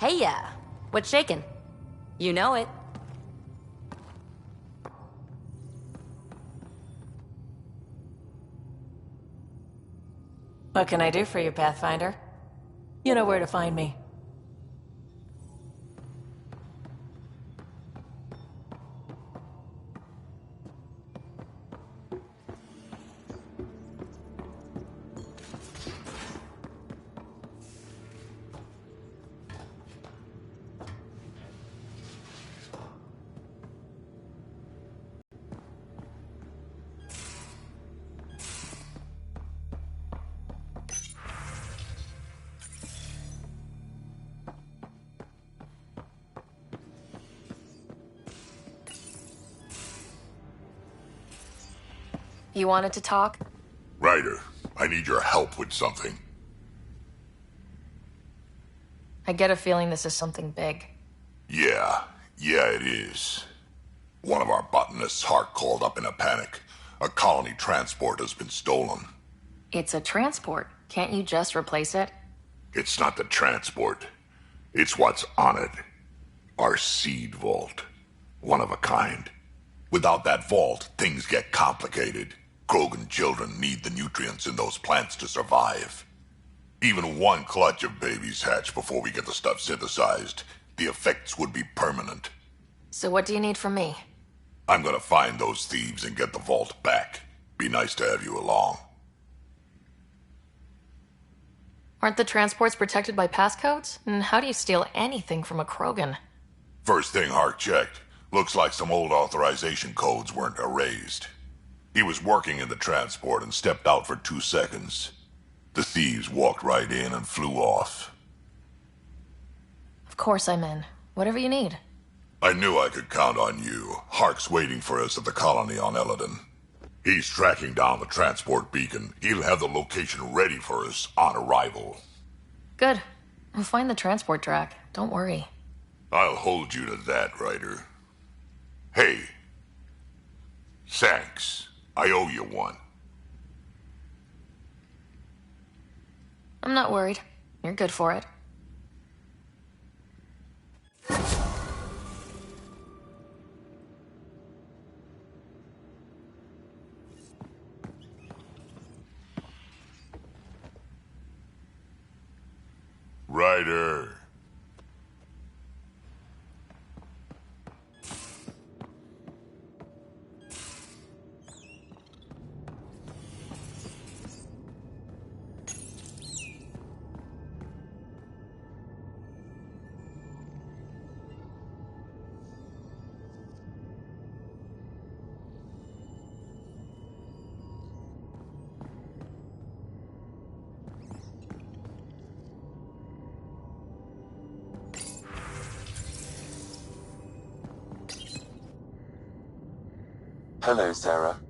Heya! What's shaking? You know it. What can I do for you, Pathfinder? You know where to find me. You wanted to talk? Ryder, I need your help with something. I get a feeling this is something big. Yeah, it is. One of our botanists' heart called up in a panic. A colony transport has been stolen. It's a transport. Can't you just replace it? It's not the transport. It's what's on it. Our seed vault. One of a kind. Without that vault, things get complicated. Krogan children need the nutrients in those plants to survive. Even one clutch of babies hatch before we get the stuff synthesized. The effects would be permanent. So what do you need from me? I'm gonna find those thieves and get the vault back. Be nice to have you along. Aren't the transports protected by passcodes? And how do you steal anything from a Krogan? First thing Hark checked. Looks like some old authorization codes weren't erased. He was working in the transport and stepped out for 2 seconds. The thieves walked right in and flew off. Of course I'm in. Whatever you need. I knew I could count on you. Hark's waiting for us at the colony on Eladon. He's tracking down the transport beacon. He'll have the location ready for us on arrival. Good. We'll find the transport track. Don't worry. I'll hold you to that, Ryder. Hey. Thanks. I owe you one. I'm not worried. You're good for it. Ryder. Hello, Sarah.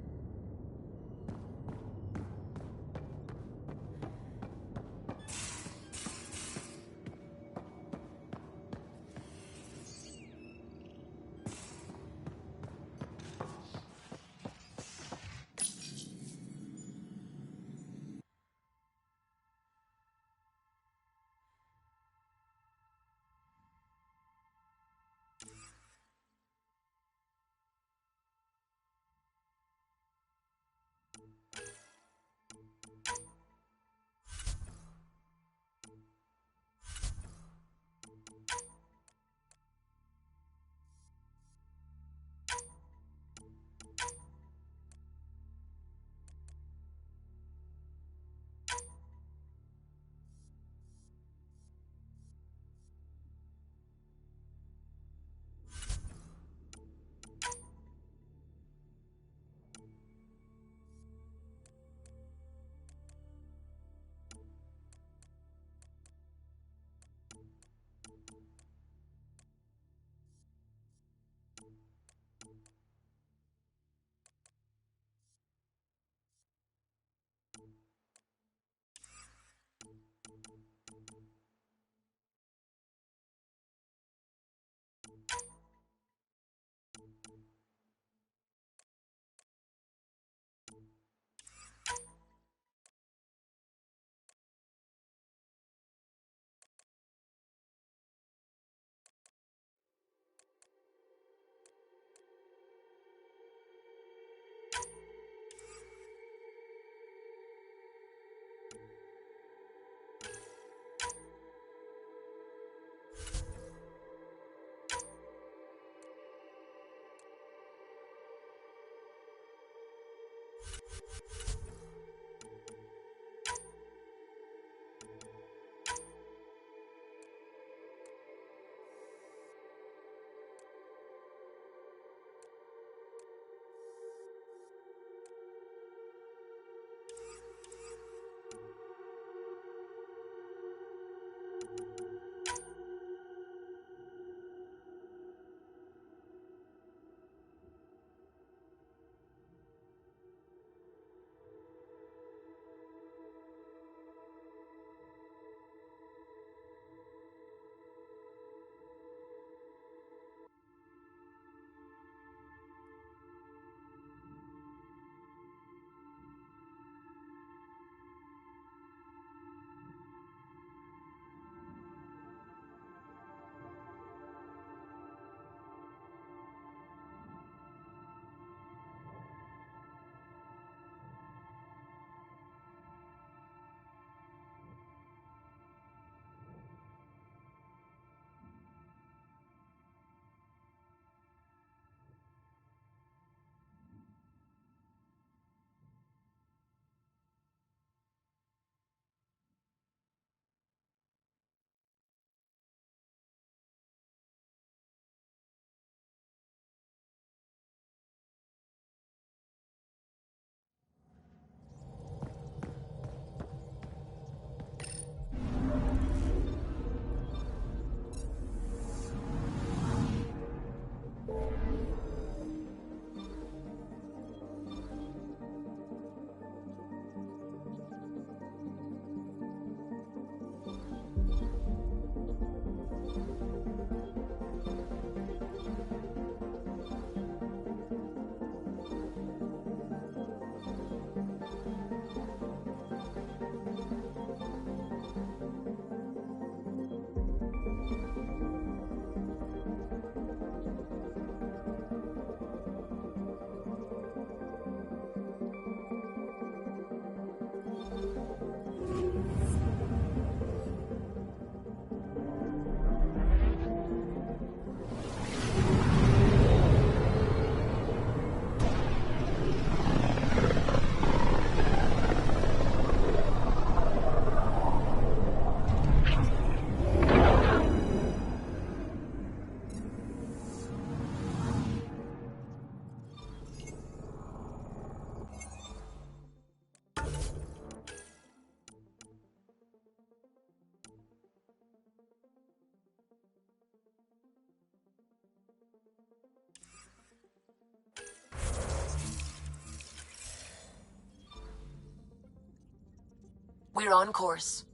We're on course.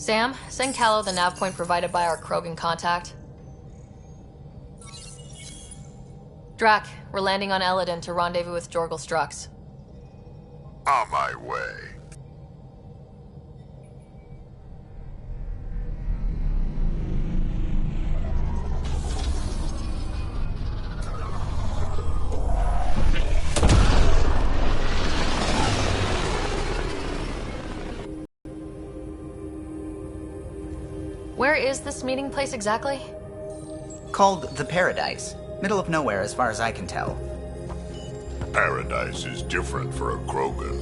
Sam, send Callow the nav point provided by our Krogan contact. Drac, we're landing on Eladin to rendezvous with Jorgal Strux. On my way. Where is this meeting place exactly? Called the Paradise. Middle of nowhere as far as I can tell. Paradise is different for a Krogan.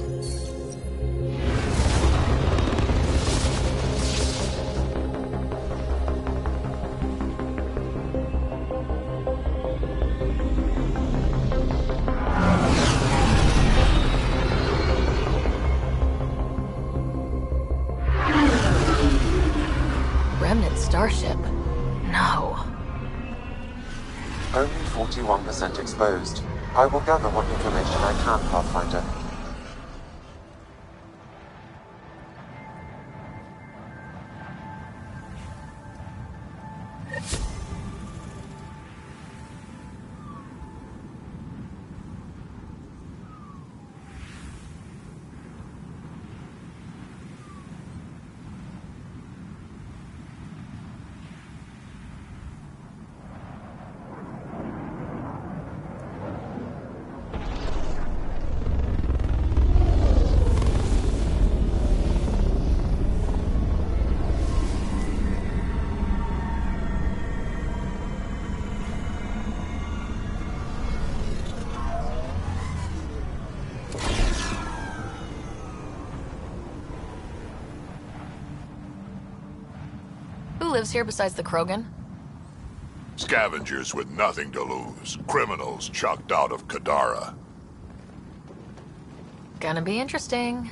Remnant starship? No. Only 41% exposed. I will gather what information I can, Pathfinder. Who lives here besides the Krogan? Scavengers with nothing to lose. Criminals chucked out of Kadara. Gonna be interesting.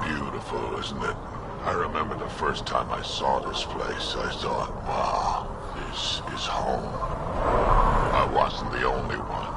Beautiful, isn't it? I remember the first time I saw this place, I thought, wow, this is home. I wasn't the only one.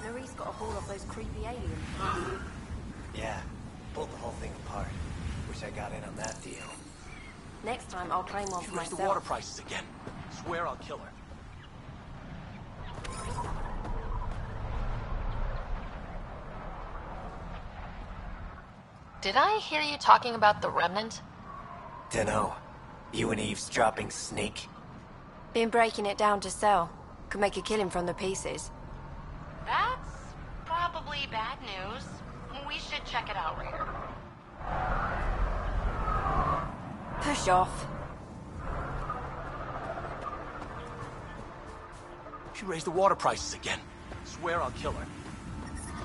Marie's got a haul of those creepy aliens. Yeah, pulled the whole thing apart. Wish I got in on that deal. Next time, I'll claim one for Raise the myself. water prices again. Swear I'll kill her. Did I hear you talking about the Remnant? Dunno. You an eavesdropping snake? Been breaking it down to sell. Could make a killing from the pieces. That's probably bad news. We should check it out later. Push off. She raised the water prices again. Swear I'll kill her.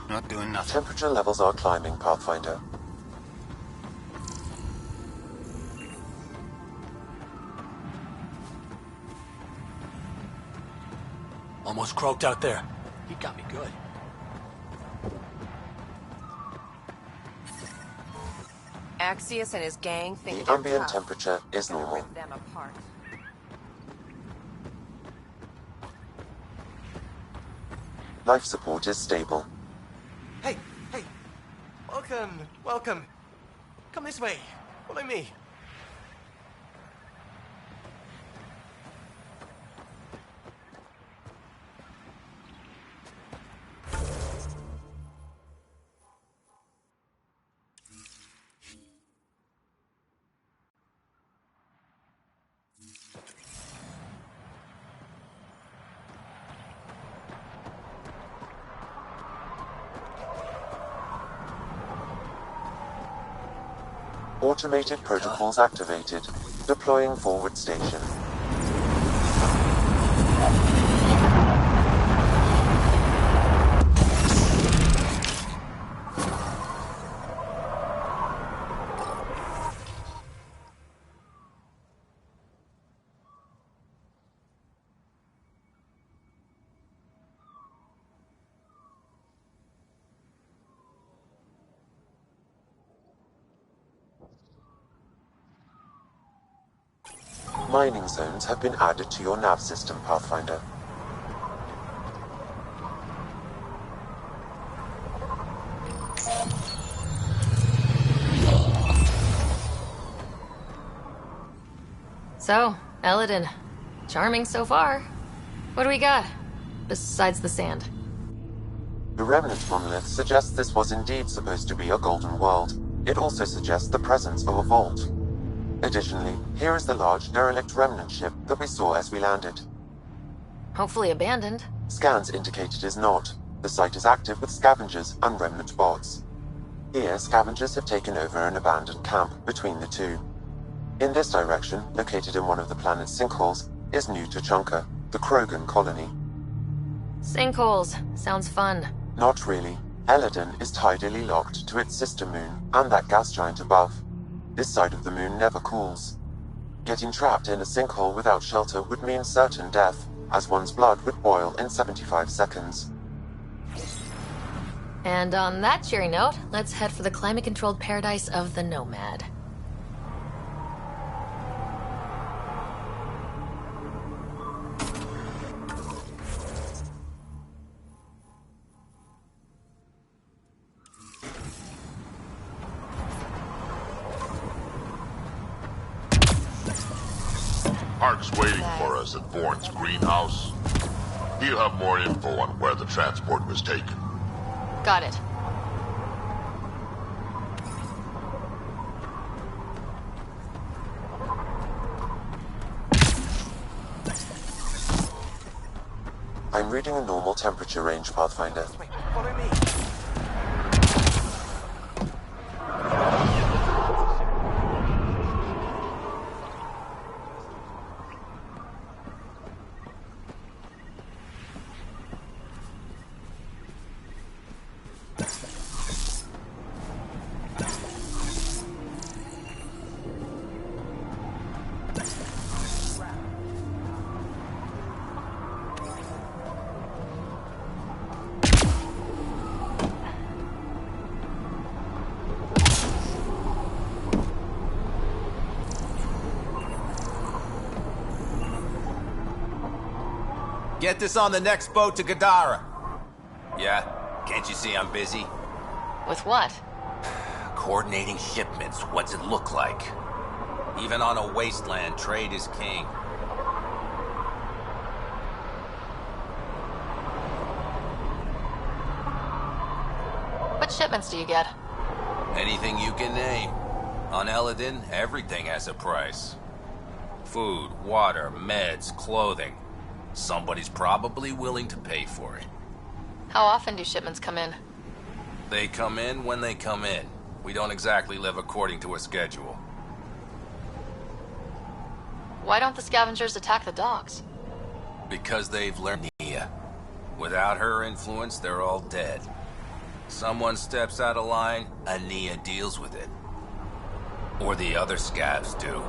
Not doing nothing. Temperature levels are climbing, Pathfinder. Almost croaked out there. He got me good. Axios and his gang think The they're ambient tough. temperature is Gonna normal. rip them apart. Life support is stable. Hey, hey. Welcome, welcome. Come this way. Follow me. Automated protocols activated. Deploying forward station. Mining zones have been added to your nav system, Pathfinder. So, Eladin. Charming so far. What do we got? Besides the sand. The remnant monolith suggests this was indeed supposed to be a golden world. It also suggests the presence of a vault. Additionally, here is the large derelict remnant ship that we saw as we landed. Hopefully abandoned. Scans indicate it is not. The site is active with scavengers and remnant bots. Here, scavengers have taken over an abandoned camp between the two. In this direction, located in one of the planet's sinkholes, is New Tuchanka, the Krogan colony. Sinkholes. Sounds fun. Not really. Eladin is tidally locked to its sister moon and that gas giant above. This side of the moon never cools. Getting trapped in a sinkhole without shelter would mean certain death, as one's blood would boil in 75 seconds. And on that cheery note, let's head for the climate-controlled paradise of the Nomad. Hark's waiting for us at Bourne's greenhouse. He'll have more info on where the transport was taken. Got it. I'm reading a normal temperature range, Pathfinder. Wait, follow me. Get this on the next boat to Gadara. Yeah? Can't you see I'm busy? With what? Coordinating shipments. What's it look like? Even on a wasteland, trade is king. What shipments do you get? Anything you can name. On Eladin, everything has a price. Food, water, meds, clothing. Somebody's probably willing to pay for it. How often do shipments come in? They come in when they come in. We don't exactly live according to a schedule. Why don't the scavengers attack the docks? Because they've learned Nia. Without her influence, they're all dead. Someone steps out of line, Nia deals with it. Or the other scavs do.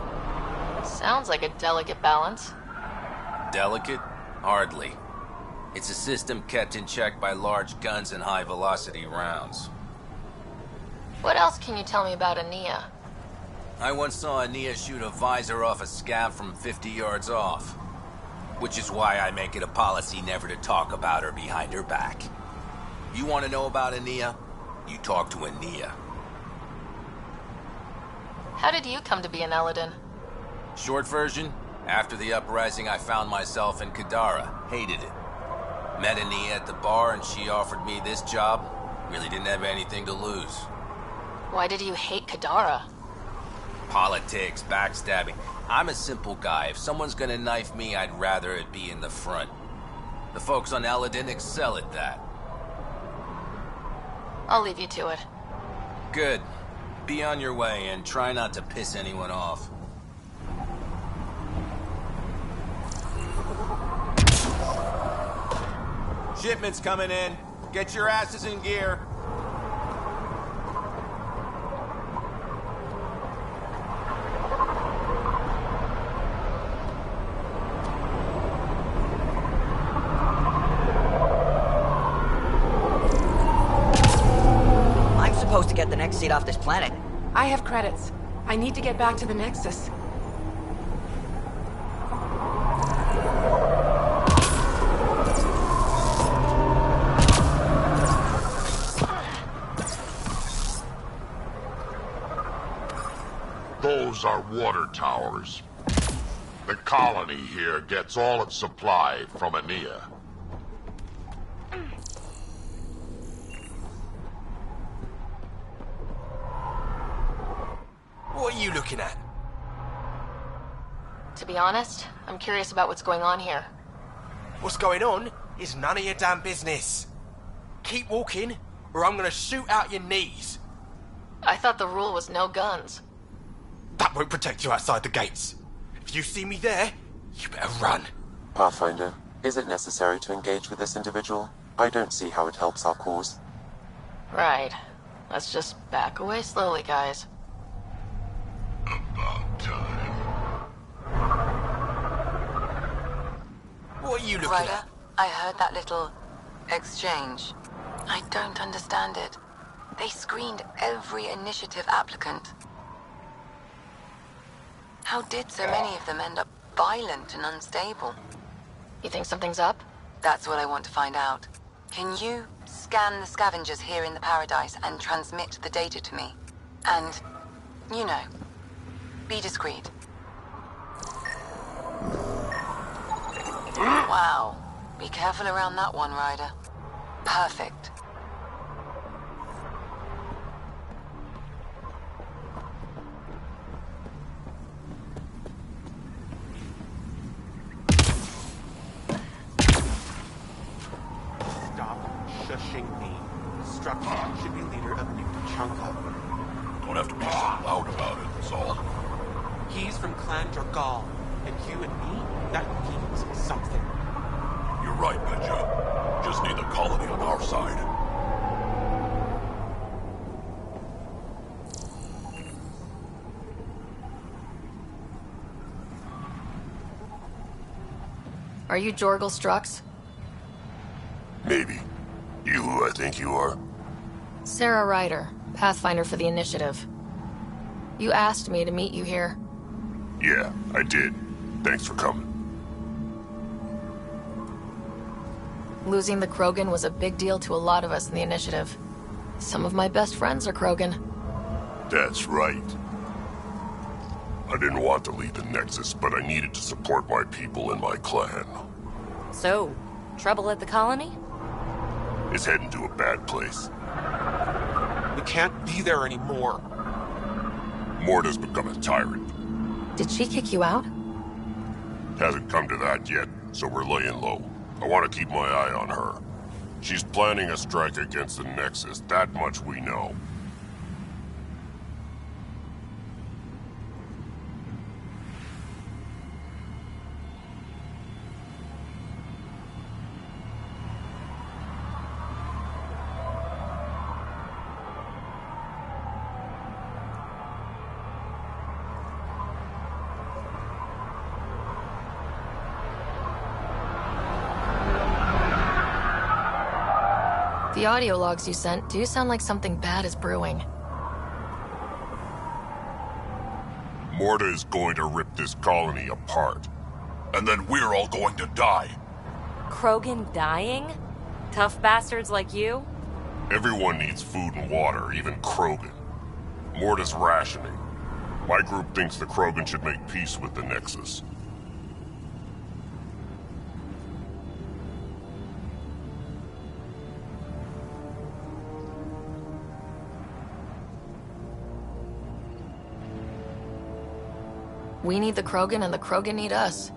Sounds like a delicate balance. Delicate? Hardly. It's a system kept in check by large guns and high-velocity rounds. What else can you tell me about Ania? I once saw Ania shoot a visor off a scav from 50 yards off. Which is why I make it a policy never to talk about her behind her back. You want to know about Ania? You talk to Ania. How did you come to be an Eladin? Short version? After the uprising, I found myself in Kadara. Hated it. Met Ania at the bar and she offered me this job. Really didn't have anything to lose. Why did you hate Kadara? Politics, backstabbing. I'm a simple guy. If someone's gonna knife me, I'd rather it be in the front. The folks on Eladin excel at that. I'll leave you to it. Good. Be on your way and try not to piss anyone off. Shipments coming in. Get your asses in gear. I'm supposed to get the next seat off this planet. I have credits. I need to get back to the Nexus. those are water towers. The colony here gets all its supply from Ania. What are you looking at? To be honest, I'm curious about what's going on here. What's going on is none of your damn business. Keep walking, or I'm gonna shoot out your knees. I thought the rule was no guns. That won't protect you outside the gates. If you see me there, you better run. Pathfinder, is it necessary to engage with this individual? I don't see how it helps our cause. Right. Let's just back away slowly, guys. About time. What are you looking Ryder, at? I heard that little exchange. I don't understand it. They screened every initiative applicant. How did so many of them end up violent and unstable? You think something's up? That's what I want to find out. Can you scan the scavengers here in the Paradise and transmit the data to me? And, you know, be discreet. Wow. Be careful around that one, Ryder. Perfect. Stop shushing me. Structure should be leader of New Tachanka. Don't have to be so loud about it, that's all. He's from Clan Dragal, and you and me, that means something. You're right, Ninja. Just need the colony on our side. Are you Jorgal Strux? Maybe. You who I think you are? Sarah Ryder, Pathfinder for the Initiative. You asked me to meet you here. Yeah, I did. Thanks for coming. Losing the Krogan was a big deal to a lot of us in the Initiative. Some of my best friends are Krogan. That's right. I didn't want to leave the Nexus, but I needed to support my people and my clan. So, trouble at the colony? It's heading to a bad place. We can't be there anymore. Morta's become a tyrant. Did she kick you out? Hasn't come to that yet, so we're laying low. I want to keep my eye on her. She's planning a strike against the Nexus, that much we know. The audio logs you sent do sound like something bad is brewing. Morta is going to rip this colony apart. And then we're all going to die. Krogan dying? Tough bastards like you? Everyone needs food and water, even Krogan. Morta's rationing. My group thinks the Krogan should make peace with the Nexus. We need the Krogan and the Krogan need us.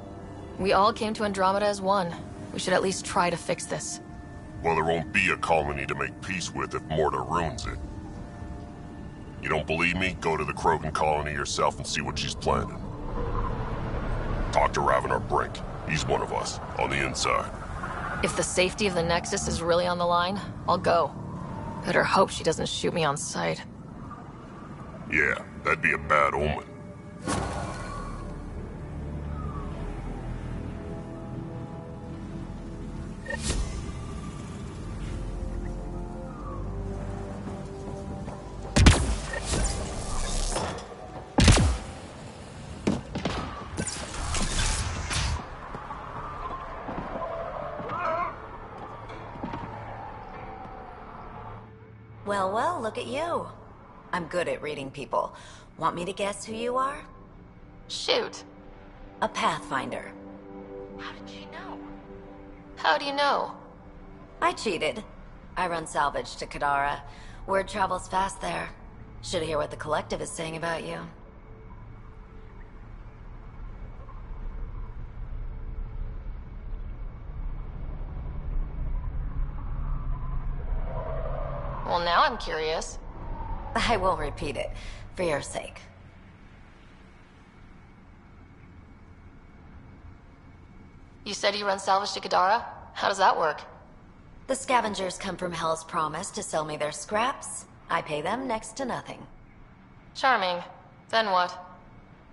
We all came to Andromeda as one. We should at least try to fix this. Well, there won't be a colony to make peace with if Morta ruins it. You don't believe me? Go to the Krogan colony yourself and see what she's planning. Talk to Ravenar Brink. He's one of us, on the inside. If the safety of the Nexus is really on the line, I'll go. Better hope she doesn't shoot me on sight. Yeah, that'd be a bad omen. Well, well, look at you. I'm good at reading people. Want me to guess who you are? Shoot. A Pathfinder. How did you know? How do you know? I cheated. I run salvage to Kadara. Word travels fast there. Should hear what the Collective is saying about you. Well, now I'm curious. I won't repeat it, for your sake. You said you run salvage to Kadara? How does that work? The scavengers come from Hell's Promise to sell me their scraps. I pay them next to nothing. Charming. Then what?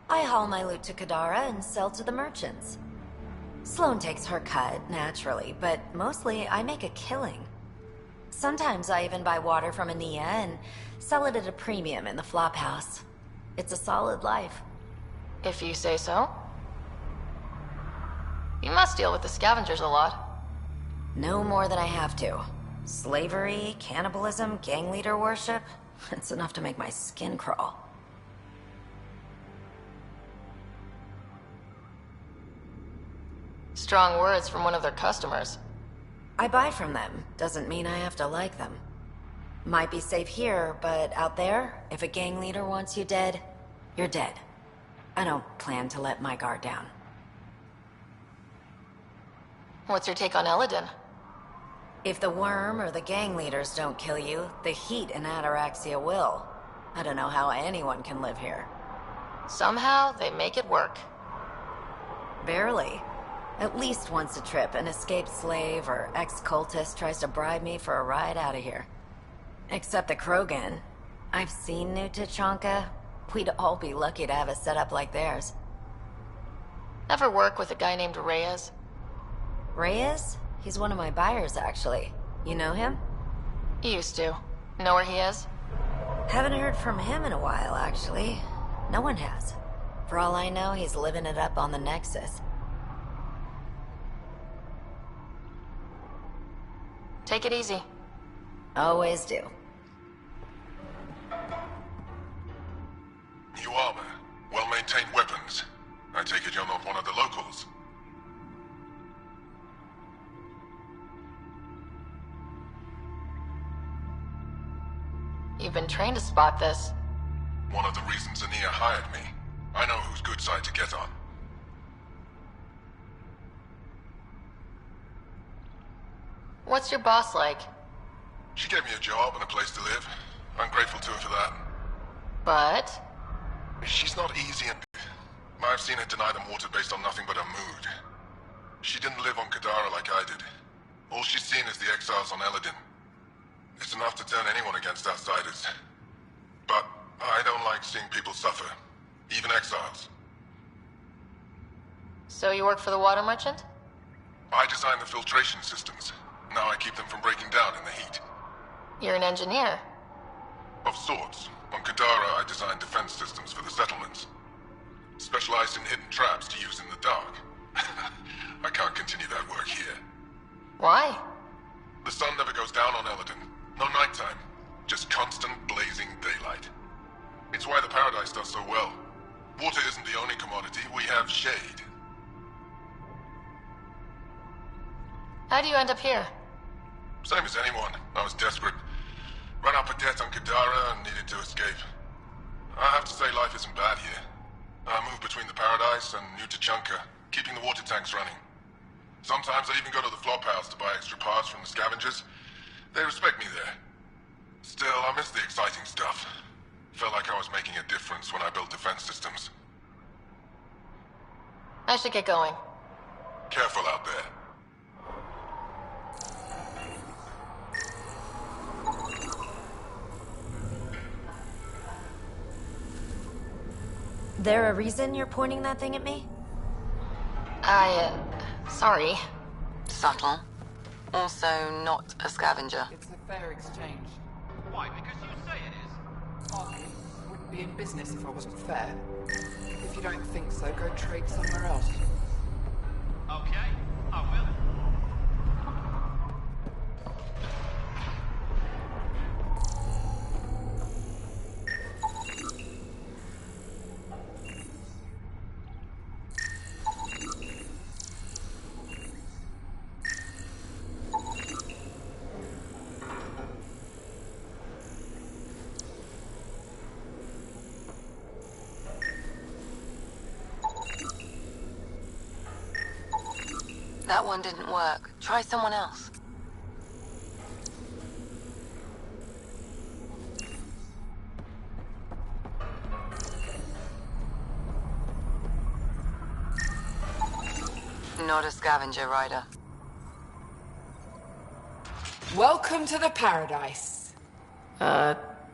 I haul my loot to Kadara and sell to the merchants. Sloane takes her cut, naturally, but mostly I make a killing. Sometimes I even buy water from Ania and sell it at a premium in the flophouse. It's a solid life. If you say so. You must deal with the scavengers a lot. No more than I have to. Slavery, cannibalism, gang leader worship. It's enough to make my skin crawl. Strong words from one of their customers. I buy from them. Doesn't mean I have to like them. Might be safe here, but out there, if a gang leader wants you dead, you're dead. I don't plan to let my guard down. What's your take on Eladin? If the worm or the gang leaders don't kill you, the heat in Ataraxia will. I don't know how anyone can live here. Somehow, they make it work. Barely. At least once a trip, an escaped slave or ex-cultist tries to bribe me for a ride out of here. Except the Krogan. I've seen New Tachanka. We'd all be lucky to have a setup like theirs. Ever work with a guy named Reyes? Reyes? He's one of my buyers, actually. You know him? Used to. Know where he is? Haven't heard from him in a while, actually. No one has. For all I know, he's living it up on the Nexus. Take it easy. Always do. New armor, well-maintained weapons. I take it you're not one of the locals. You've been trained to spot this. One of the reasons Ania hired me. I know whose good side to get on. What's your boss like? She gave me a job and a place to live. I'm grateful to her for that. But? She's not easy and... I've seen her deny them water based on nothing but her mood. She didn't live on Kadara like I did. All she's seen is the exiles on Eladin. It's enough to turn anyone against outsiders. But I don't like seeing people suffer. Even exiles. So you work for the water merchant? I design the filtration systems. Now I keep them from breaking down in the heat. You're an engineer. Of sorts. On Kadara, I design defense systems for the settlements. Specialized in hidden traps to use in the dark. I can't continue that work here. Why? The sun never goes down on Eladin. No nighttime. Just constant blazing daylight. It's why the Paradise does so well. Water isn't the only commodity. We have shade. How do you end up here? Same as anyone. I was desperate. Ran up a debt on Kadara and needed to escape. I have to say life isn't bad here. I move between the Paradise and New Tachanka, keeping the water tanks running. Sometimes I even go to the flophouse to buy extra parts from the scavengers. They respect me there. Still, I miss the exciting stuff. Felt like I was making a difference when I built defense systems. I should get going. Careful out there. There a reason you're pointing that thing at me? Sorry. Subtle. Also not a scavenger. It's a fair exchange. Why? Because you say it is. Hardly. Wouldn't be in business if I wasn't fair. If you don't think so, go trade somewhere else. Okay, I will. That one didn't work. Try someone else. Not a scavenger rider. Welcome to the paradise.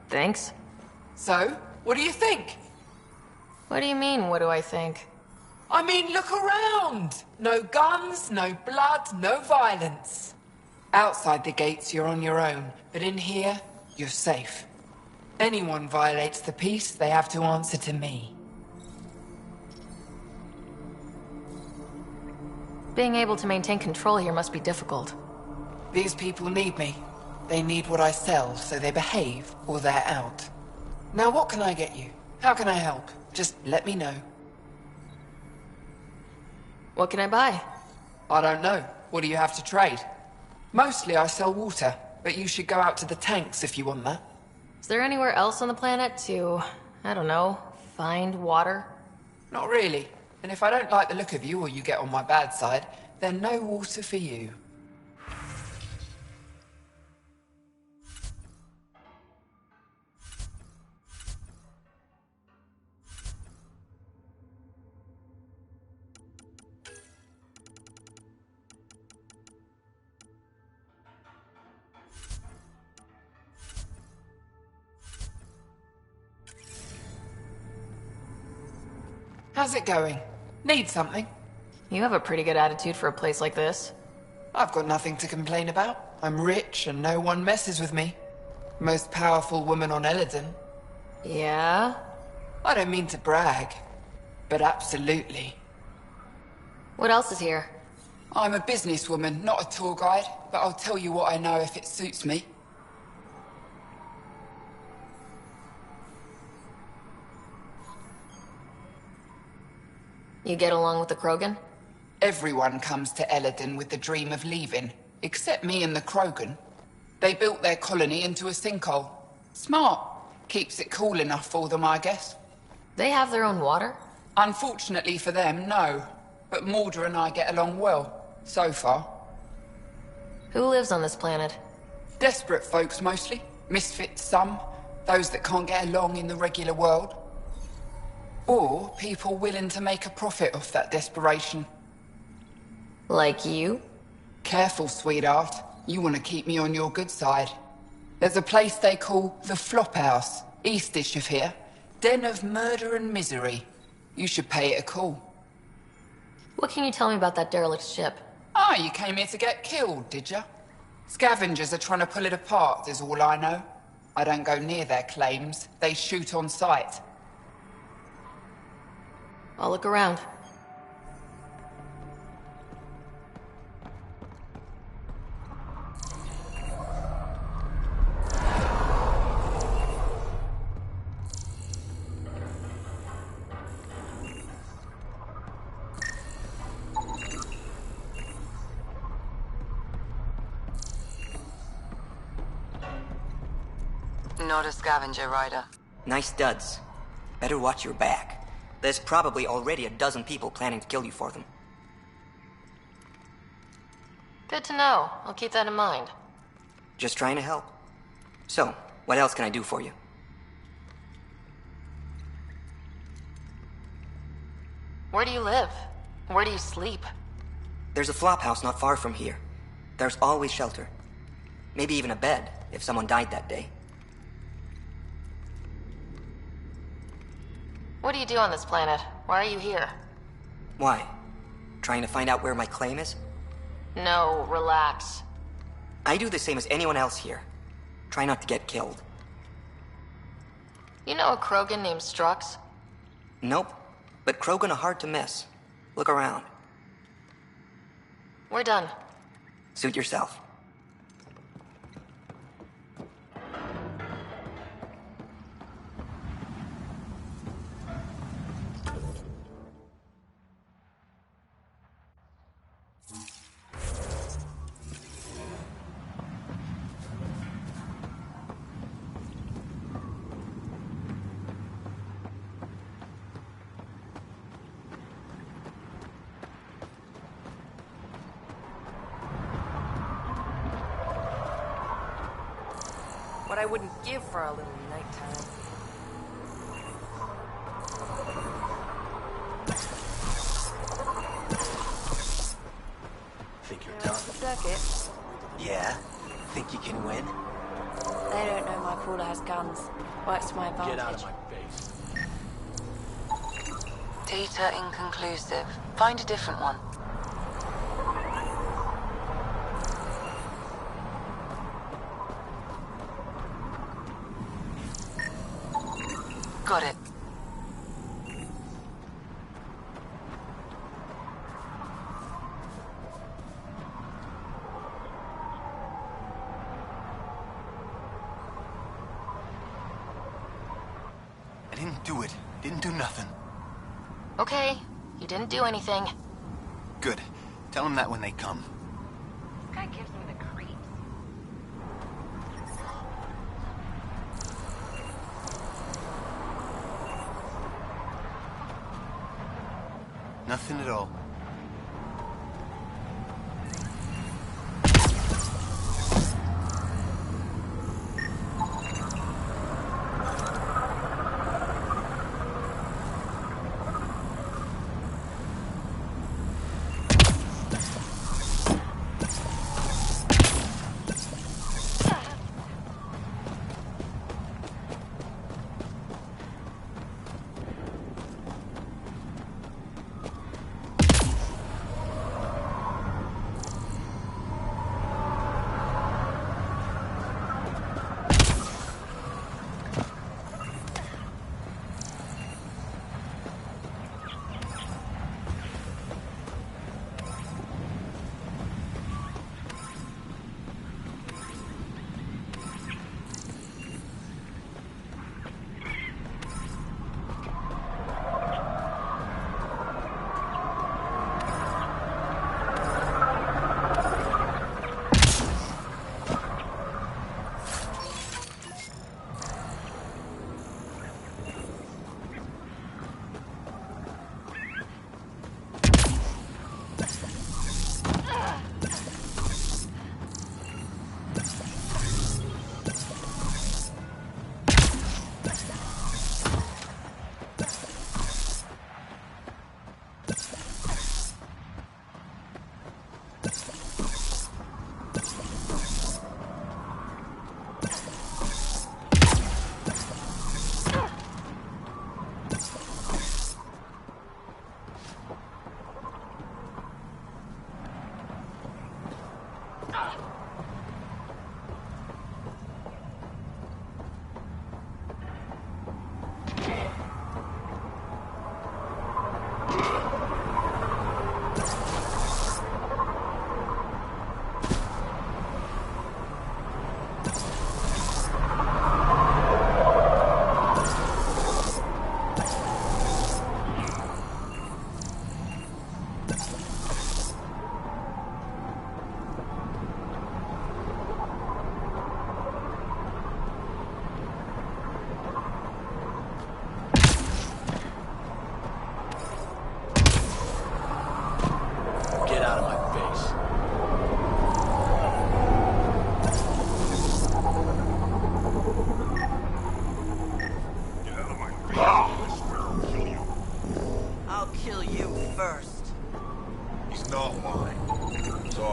Thanks? So, what do you think? What do you mean, what do I think? I mean, look around! No guns, no blood, no violence. Outside the gates, you're on your own, but in here, you're safe. Anyone violates the peace, they have to answer to me. Being able to maintain control here must be difficult. These people need me. They need what I sell, so they behave, or they're out. Now what can I get you? How can I help? Just let me know. What can I buy? I don't know. What do you have to trade? Mostly I sell water, but you should go out to the tanks if you want that. Is there anywhere else on the planet to, I don't know, find water? Not really. And if I don't like the look of you or you get on my bad side, then no water for you. How's it going? Need something? You have a pretty good attitude for a place like this. I've got nothing to complain about. I'm rich and no one messes with me. Most powerful woman on Eladin. Yeah? I don't mean to brag, but absolutely. What else is here? I'm a businesswoman, not a tour guide, but I'll tell you what I know if it suits me. You get along with the Krogan? Everyone comes to Eladin with the dream of leaving, except me and the Krogan. They built their colony into a sinkhole. Smart. Keeps it cool enough for them, I guess. They have their own water? Unfortunately for them, no. But Mordor and I get along well, so far. Who lives on this planet? Desperate folks, mostly. Misfits, some. Those that can't get along in the regular world. Or people willing to make a profit off that desperation. Like you? Careful, sweetheart. You want to keep me on your good side. There's a place they call the Flophouse, eastish of here. Den of murder and misery. You should pay it a call. What can you tell me about that derelict ship? Ah, you came here to get killed, did ya? Scavengers are trying to pull it apart, is all I know. I don't go near their claims. They shoot on sight. I'll look around. Not a scavenger rider. Nice duds. Better watch your back. There's probably already a dozen people planning to kill you for them. Good to know. I'll keep that in mind. Just trying to help. So, what else can I do for you? Where do you live? Where do you sleep? There's a flop house not far from here. There's always shelter. Maybe even a bed, if someone died that day. What do you do on this planet? Why are you here? Why? Trying to find out where my claim is? No, relax. I do the same as anyone else here. Try not to get killed. You know a Krogan named Strux? Nope. But Krogan are hard to miss. Look around. We're done. Suit yourself. I wouldn't give for a little nighttime. Think you're Here's the circuit. Yeah? Think you can win? They don't know my crawler has guns. Works to my advantage. Get out of my face. Data inconclusive. Find a different one. Got it. I didn't do it. Didn't do nothing. Okay, you didn't do anything. Good. Tell them that when they come. This guy gives me the creeps. Nothing at all.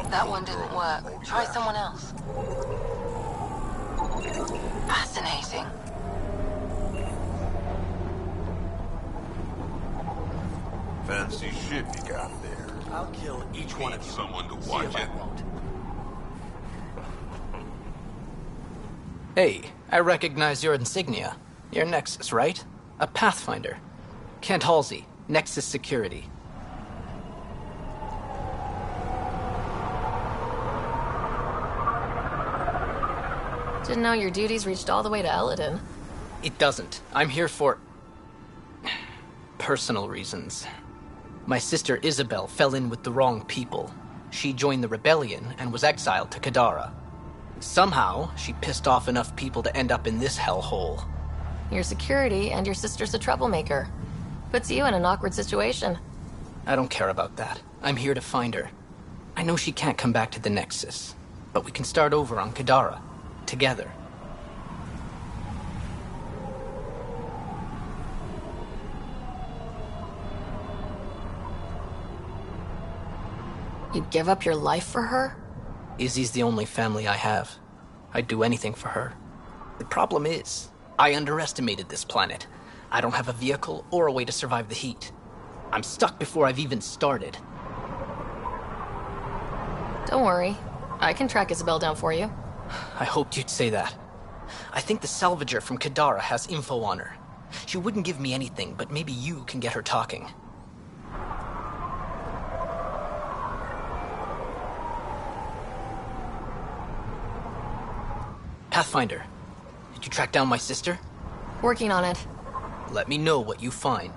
That one didn't work. Try someone else. Fascinating. Fancy shit you got there. I'll kill each one of you. Someone to See watch if I it. won't. Hey, I recognize your insignia. You're Nexus, right? A Pathfinder. Kent Halsey, Nexus Security. Didn't know your duties reached all the way to Eladin. It doesn't. I'm here for... personal reasons. My sister Isabel fell in with the wrong people. She joined the rebellion and was exiled to Kadara. Somehow, she pissed off enough people to end up in this hellhole. Your security and your sister's a troublemaker. Puts you in an awkward situation. I don't care about that. I'm here to find her. I know she can't come back to the Nexus, but we can start over on Kadara. Together. You'd give up your life for her? Izzy's the only family I have. I'd do anything for her. The problem is, I underestimated this planet. I don't have a vehicle or a way to survive the heat. I'm stuck before I've even started. Don't worry. I can track Isabel down for you. I hoped you'd say that. I think the salvager from Kadara has info on her. She wouldn't give me anything, but maybe you can get her talking. Pathfinder, did you track down my sister? Working on it. Let me know what you find.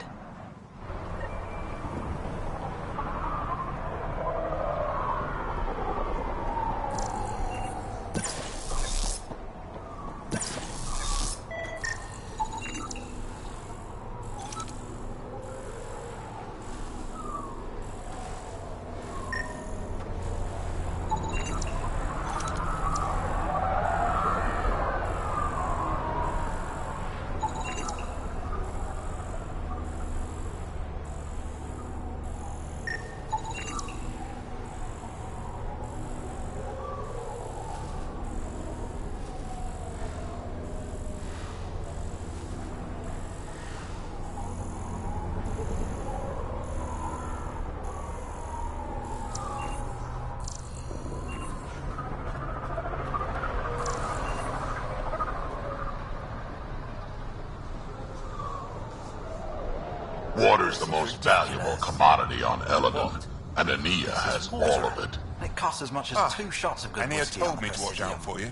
Water's the most valuable commodity on Eladon, and Ania has all of it. It costs as much as 2 shots of good Ania whiskey. told me to watch out for you.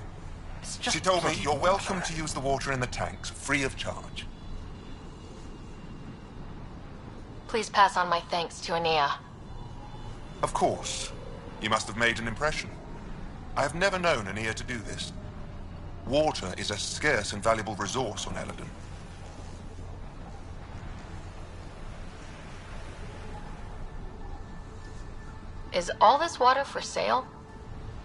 She told me you're welcome to use the water in the tanks, free of charge. Please pass on my thanks to Ania. Of course. You must have made an impression. I have never known Ania to do this. Water is a scarce and valuable resource on Eladon. Is all this water for sale?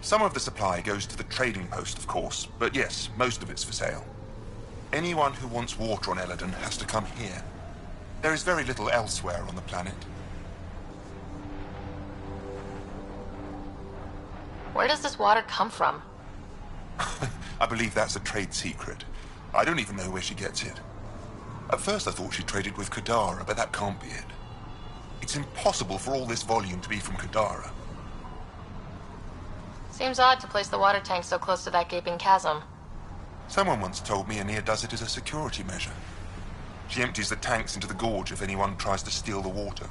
Some of the supply goes to the trading post, of course, but yes, most of it's for sale. Anyone who wants water on Eladon has to come here. There is very little elsewhere on the planet. Where does this water come from? I believe that's a trade secret. I don't even know where she gets it. At first I thought she traded with Kadara, but that can't be it. It's impossible for all this volume to be from Kadara. Seems odd to place the water tank so close to that gaping chasm. Someone once told me Ania does it as a security measure. She empties the tanks into the gorge if anyone tries to steal the water.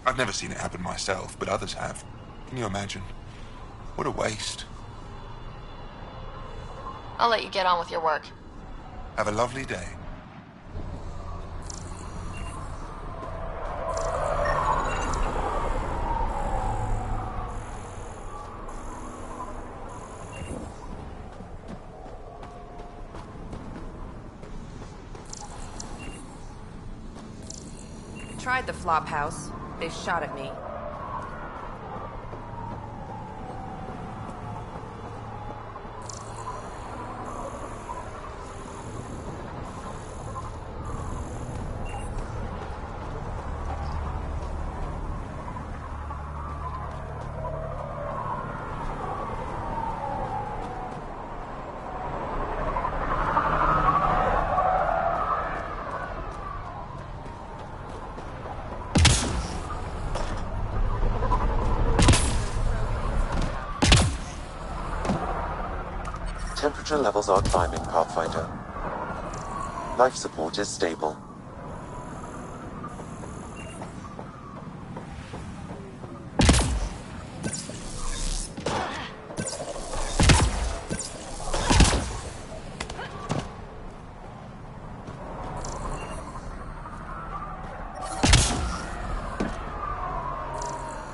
I've never seen it happen myself, but others have. Can you imagine? What a waste. I'll let you get on with your work. Have a lovely day. Tried the flop house. They shot at me. Temperature levels are climbing, Pathfinder. Life support is stable.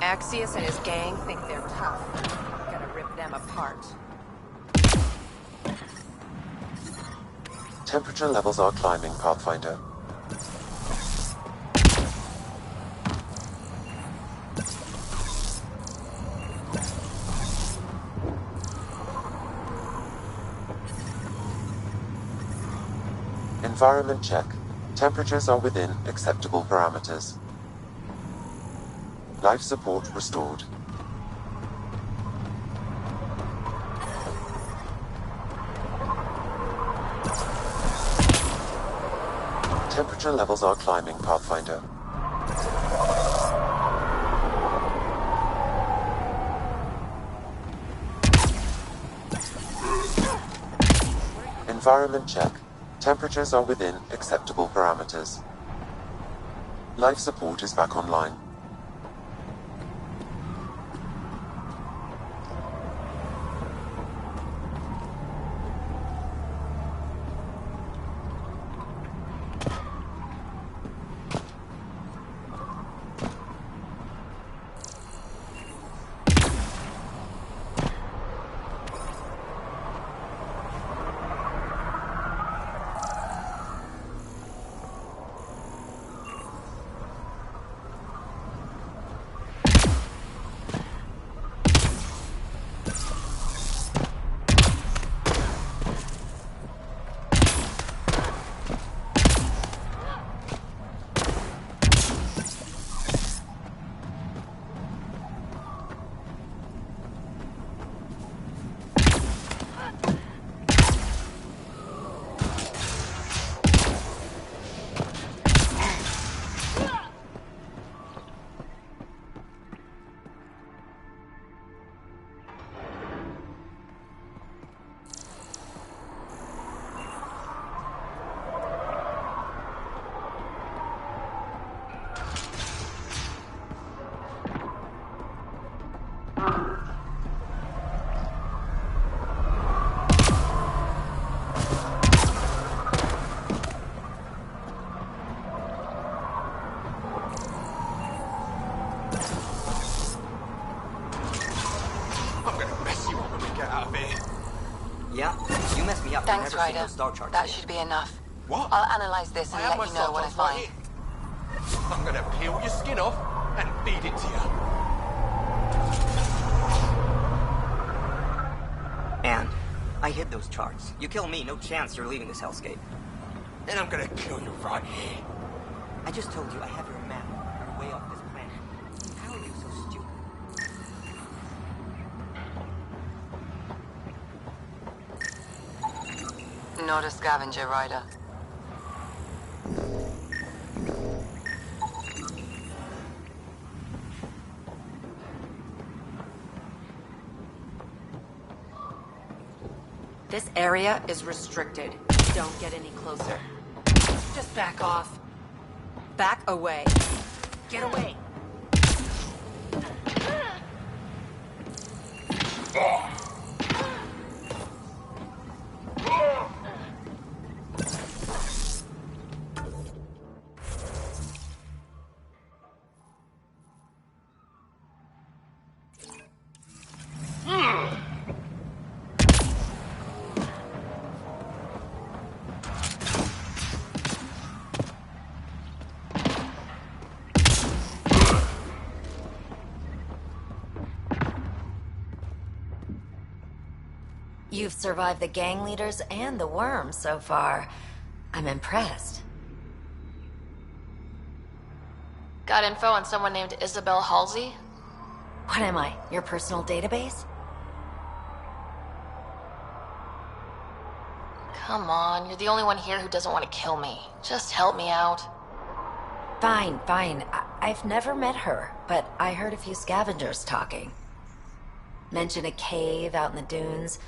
Axius and his gang think they're tough. Gotta rip them apart. Temperature levels are climbing, Pathfinder. Environment check. Temperatures are within acceptable parameters. Life support restored. Temperature levels are climbing, Pathfinder. Environment check. Temperatures are within acceptable parameters. Life support is back online. Thanks, Ryder. That should be enough. What? I'll analyze this and let you know what I find. I'm gonna peel your skin off and feed it to you. And I hid those charts. You kill me, no chance you're leaving this hellscape. Then I'm gonna kill you right here. I just told you I have your map. You're way off this planet. How are you so stupid? Not a scavenger, Ryder. This area is restricted. Don't get any closer. Just back off. Back away. Get away. You've survived the gang leaders and the worms so far. I'm impressed. Got info on someone named Isabel Halsey? What am I, your personal database? Come on, you're the only one here who doesn't want to kill me. Just help me out. Fine, fine. I've never met her, but I heard a few scavengers talking. Mentioned a cave out in the dunes.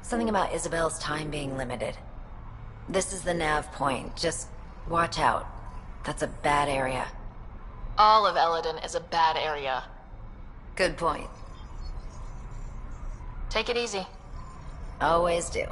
Something about Isabel's time being limited. This is the nav point. Just watch out. That's a bad area. All of Eladon is a bad area. Good point. Take it easy. Always do.